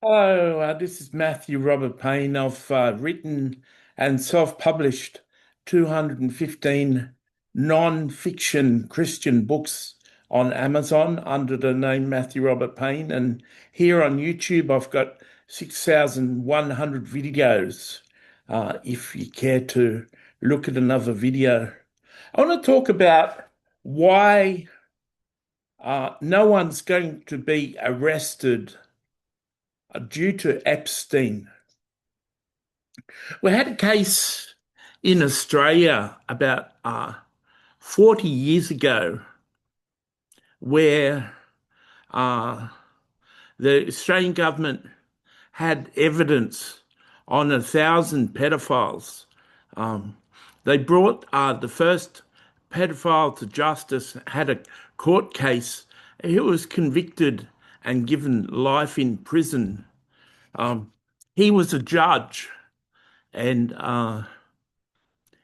Hello, this is Matthew Robert Payne. I've written and self-published 215 non-fiction Christian books on Amazon under the name Matthew Robert Payne. And here on YouTube, I've got 6,100 videos. If you care to look at another video, I want to talk about why no one's going to be arrested due to Epstein. We had a case in Australia about 40 years ago where uh, the Australian government had evidence on 1,000 pedophiles. Um, they brought the first pedophile to justice, had a court case. He was convicted and given life in prison. Um, he was a judge, and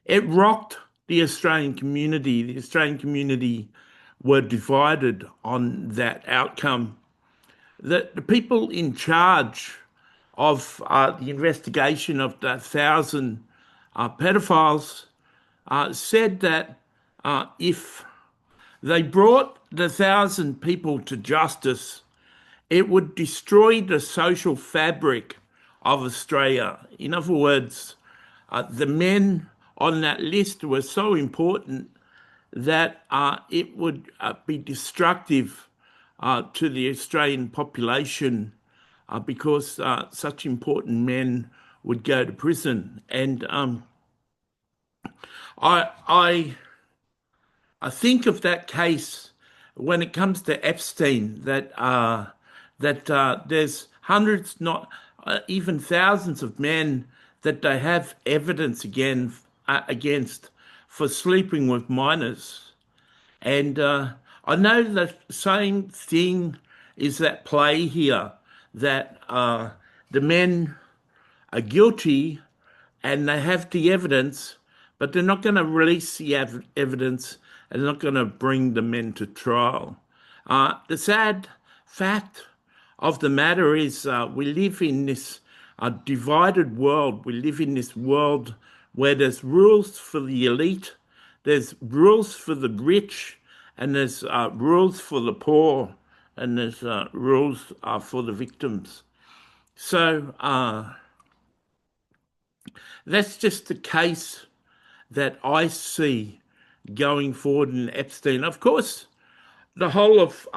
it rocked the Australian community. The Australian community were divided on that outcome. The people in charge of the investigation of the 1,000 pedophiles said that if they brought the 1,000 people to justice, it would destroy the social fabric of Australia. In other words, the men on that list were so important that it would be destructive to the Australian population because such important men would go to prison. And I, I, I think of that case when it comes to Epstein that there's hundreds, not even thousands of men that they have evidence against for sleeping with minors. And I know the same thing is at play here, that the men are guilty and they have the evidence, but they're not going to release the evidence and they're not going to bring the men to trial. The sad fact of the matter is we live in this divided world. We live in this world where there's rules for the elite, there's rules for the rich, and there's rules for the poor, and there's rules for the victims. So that's just the case that I see going forward in Epstein. Of course, the whole of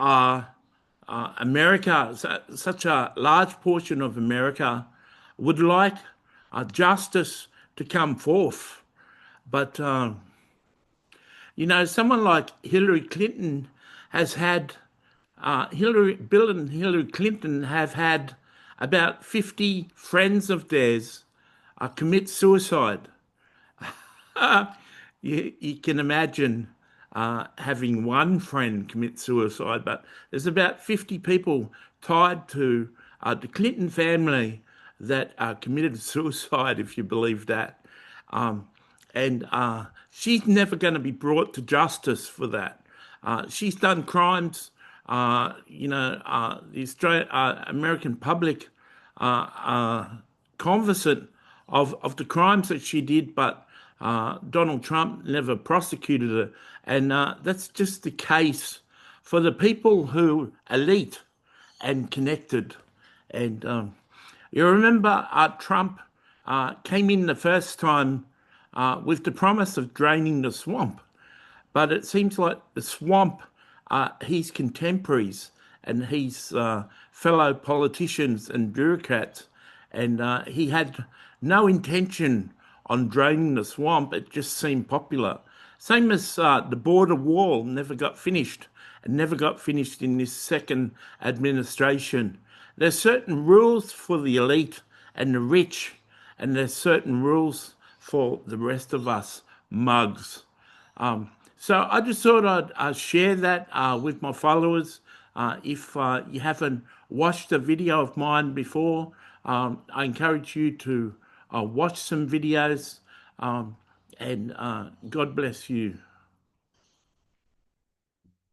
America, such a large portion of America, would like justice to come forth. But, someone like Hillary Clinton has had, Bill and Hillary Clinton have had about 50 friends of theirs commit suicide. You can imagine having one friend commit suicide, but there's about 50 people tied to the Clinton family that committed suicide, if you believe that. And she's never going to be brought to justice for that. She's done crimes. The American public are conversant of the crimes that she did, but Donald Trump never prosecuted her. And that's just the case for the people who are elite and connected. And you remember Trump came in the first time with the promise of draining the swamp. But it seems like the swamp, his contemporaries and his fellow politicians and bureaucrats, and he had no intention on draining the swamp. It just seemed popular. Same as the border wall never got finished, and never got finished in this second administration. There's certain rules for the elite and the rich, and there's certain rules for the rest of us mugs. So I just thought I'd share that with my followers. If you haven't watched a video of mine before, I encourage you to watch some videos, and God bless you.